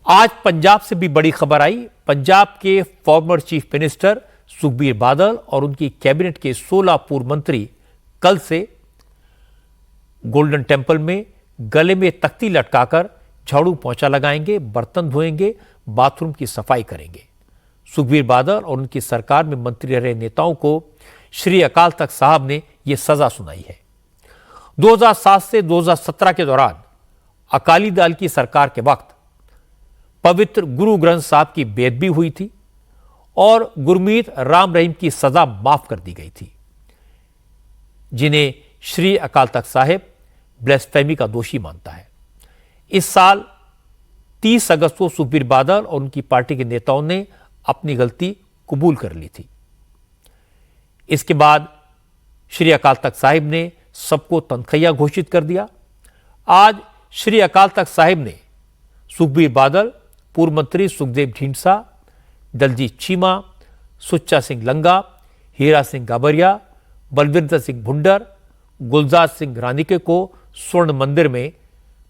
आज पंजाब से भी बड़ी खबर आई। पंजाब के former chief minister Sukhbir Badal और उनकी कैबिनेट के 16 पूर्व मंत्री कल से गोल्डन टेंपल में गले में तख्ती लटकाकर झाड़ू पोंछा लगाएंगे, बर्तन धोएंगे, बाथरूम की सफाई करेंगे। सुखबीर बादल और उनकी सरकार में मंत्री रहे नेताओं को श्री अकाल तख्त साहब ने यह सजा सुनाई है। 2007 से 2017 के दौरान अकाली दल की सरकार के वक्त पवित्र गुरु ग्रंथ साहब की बेदबी हुई थी और गुरमीत राम रहीम की सजा माफ कर दी गई थी, जिन्हें श्री अकाल तख्त साहिब ब्लेसफेमी का दोषी मानता है। इस साल 30 अगस्त को सुखबीर बादल और उनकी पार्टी के नेताओं ने अपनी गलती कबूल कर ली थी। इसके बाद श्री अकाल तख्त साहिब ने सबको तनखैया घोषित कर दिया। आज श्री अकाल तख्त साहिब ने सुखबीर बादल, पूर्व मंत्री सुखदेव ढींडसा, दलजीत चीमा, सुच्चा सिंह लंगा, हीरा सिंह गाबरिया, बलविंदर सिंह भुंडर, गुलजार सिंह रानिके को स्वर्ण मंदिर में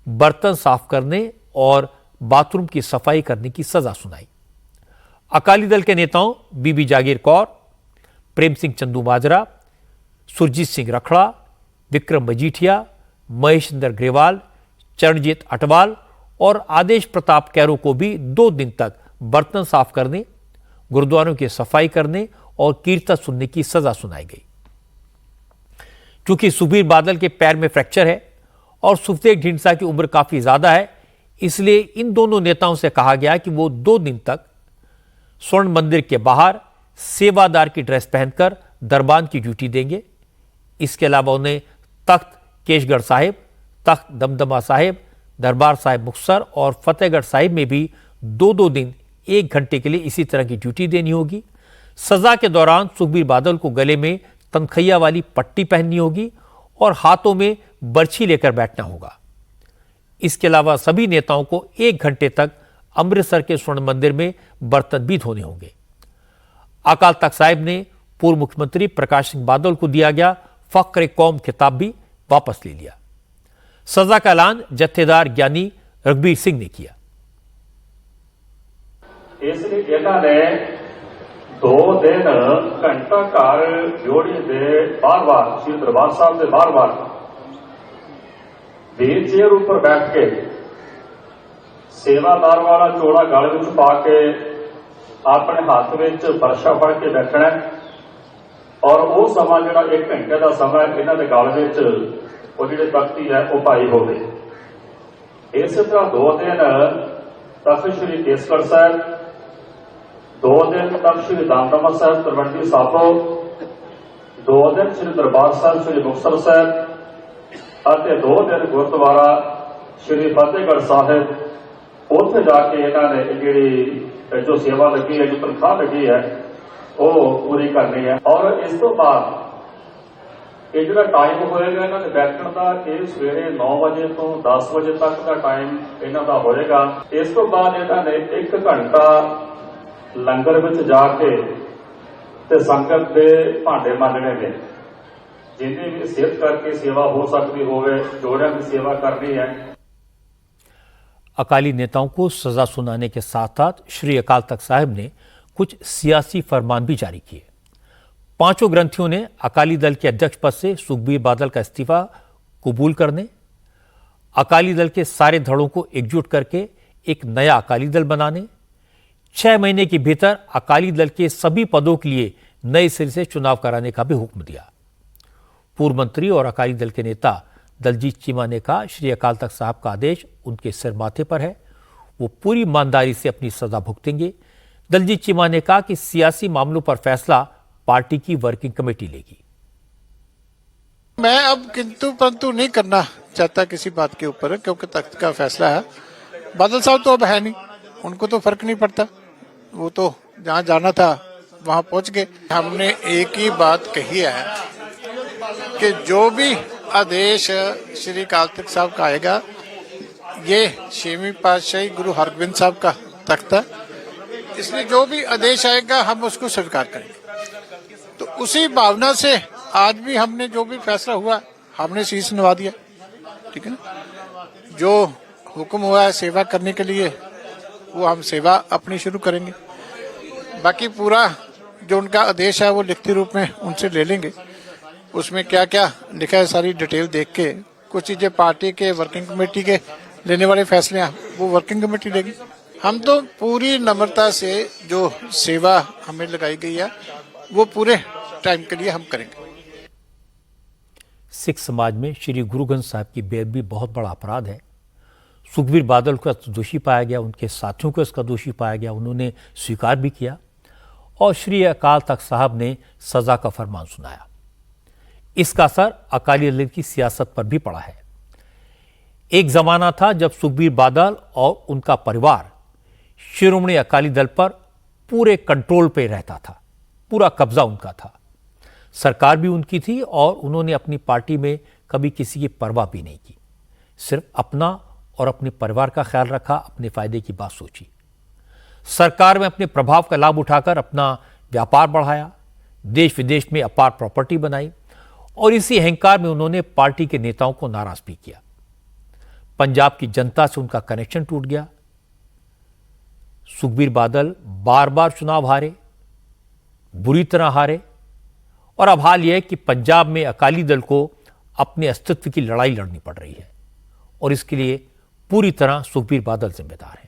बर्तन साफ करने और बाथरूम की सफाई करने की सजा सुनाई। अकाली दल के नेताओं बीबी जागीर कौर, प्रेम सिंह चंदूमाजरा, सुरजीत सिंह रखड़ा, विक्रम मजीठिया, महेशेंद्र ग्रेवाल, चरणजीत अटवाल और आदेश प्रताप कैरो को भी 2 दिन तक बर्तन साफ करने, गुरुद्वारों की सफाई करने और कीर्तन सुनने की सजा सुनाई गई। चूंकि सुखबीर बादल के पैर में फ्रैक्चर है और सुखदेव ढींडसा की उम्र काफी ज्यादा है, इसलिए इन दोनों नेताओं से कहा गया कि वो 2 दिन तक स्वर्ण मंदिर के बाहर सेवादार की ड्रेस पहनकर दरबान की ड्यूटी देंगे। इसके अलावा उन्हें तख्त केशगढ़ साहिब, तख्त दमदमा साहिब, दरबार साहिब मुक्तसर और फतेहगढ़ साहिब में भी 2-2 दिन 1 घंटे के लिए इसी तरह की ड्यूटी देनी होगी। सजा के दौरान सुखबीर बादल को गले में तनखैया वाली पट्टी पहननी होगी और हाथों में बर्छी लेकर बैठना होगा। इसके अलावा सभी नेताओं को 1 घंटे तक अमृतसर के स्वर्ण मंदिर में बर्तन भी धोने होंगे। अकाल तख्त साहिब ने पूर्व मुख्यमंत्री प्रकाश सिंह बादल को दिया गया फख्र कौम खिताब भी वापस ले लिया। सजा का ऐलान जत्थेदार ज्ञानी रघबीर सिंह ने किया। इसलिए इन्होंने 2 दिन घंटा घर जोड़ी दे बार-बार श्री दरबार साहब से बार-बार व्हील चेयर ऊपर बैठ के सेवादार वाला चोड़ा गल विच पा के अपने हाथ में बरशा फड़ के बैठना और वो समा जो 1 घंटे का समय इन्हों के गल में वो जी तख्ती है वो पाई हो गई। इस तरह 2 दिन तख्त श्री केसगढ़ साहब, 2 दिन तख्त श्री दमदमा साहब तलवंडी साबो, 2 दिन श्री दरबार साहब श्री मुक्तसर साहब और 2 दिन गुरुद्वारा श्री फतेहगढ़ साहिब। उत्थे जाके इन्होंने जी जो सेवा लगी है, जो तनख्वाह लगी है, वो पूरी करनी है। और इस तो बाद ये जो टाइम होएगा इन्होंने बैठने का, ये सवेरे 9 बजे तो 10 बजे तक का टाइम इन्हों का होएगा। इस तो बाद इन्होंने 1 घंटा लंगर में जाके ते संगत के भांडे मांजने ने, जिन्हें भी सिद्ध करके सेवा हो सकती होवे, जोड़ियां की सेवा करनी है। अकाली नेताओं को सजा सुनाने के साथ साथ श्री अकाल तख्त साहिब ने कुछ सियासी फरमान भी जारी किए। 5 ग्रंथियों ने अकाली दल के अध्यक्ष पद से सुखबीर बादल का इस्तीफा कबूल करने, अकाली दल के सारे धड़ों को एकजुट करके एक नया अकाली दल बनाने, 6 महीने के भीतर अकाली दल के सभी पदों के लिए नए सिरे से चुनाव कराने का भी हुक्म दिया। पूर्व मंत्री और अकाली दल के नेता दलजीत चीमा ने कहा, श्री अकाल तख्त साहब का आदेश उनके सिर माथे पर है, वो पूरी ईमानदारी से अपनी सजा भुगतेंगे। दलजीत चीमा ने कहा कि सियासी मामलों पर फैसला पार्टी की वर्किंग कमेटी लेगी। मैं अब किंतु परंतु नहीं करना चाहता किसी बात के ऊपर, क्योंकि तख्त का फैसला है। बादल साहब तो अब है नहीं, उनको तो फर्क नहीं पड़ता, वो तो जहां जाना था वहां पहुंच गए। हमने एक ही बात कही है कि जो भी आदेश श्री अकाल तख्त साहब का आएगा, ये 6वीं पातशाही गुरु हरगोबिंद साहब का तख्त है, इसलिए जो भी आदेश आएगा हम उसको स्वीकार करेंगे। तो उसी भावना से आज भी हमने जो भी फैसला हुआ हमने शीश नवा दिया, ठीक है ना। जो हुक्म हुआ है सेवा करने के लिए वो हम सेवा अपनी शुरू करेंगे। बाकी पूरा जो उनका आदेश है वो लिखित रूप में उनसे ले लेंगे। उसमें क्या क्या लिखा है सारी डिटेल देख के कुछ चीजें पार्टी के वर्किंग कमेटी के लेने वाले फैसले हैं वो वर्किंग कमेटी लेगी। हम तो पूरी नम्रता से जो सेवा हमें लगाई गई है वो पूरे टाइम के लिए हम करेंगे। सिख समाज में श्री गुरु ग्रंथ साहिब की बेअदबी बहुत बड़ा अपराध है। सुखबीर बादल को दोषी पाया गया, उनके साथियों को इसका दोषी पाया गया, उन्होंने स्वीकार भी किया और श्री अकाल तख्त साहब ने सजा का फरमान सुनाया। इसका असर अकाली दल की सियासत पर भी पड़ा है। एक जमाना था जब सुखबीर बादल और उनका परिवार शिरोमणि अकाली दल पर पूरे कंट्रोल पे रहता था, पूरा कब्जा उनका था, सरकार भी उनकी थी और उन्होंने अपनी पार्टी में कभी किसी की परवाह भी नहीं की, सिर्फ अपना और अपने परिवार का ख्याल रखा, अपने फायदे की बात सोची। सरकार में अपने प्रभाव का लाभ उठाकर अपना व्यापार बढ़ाया, देश विदेश में अपार प्रॉपर्टी बनाई और इसी अहंकार में उन्होंने पार्टी के नेताओं को नाराज भी किया। पंजाब की जनता से उनका कनेक्शन टूट गया। सुखबीर बादल बार बार चुनाव हारे, बुरी तरह हारे और अब हाल यह है कि पंजाब में अकाली दल को अपने अस्तित्व की लड़ाई लड़नी पड़ रही है और इसके लिए पूरी तरह सुखबीर बादल जिम्मेदार है।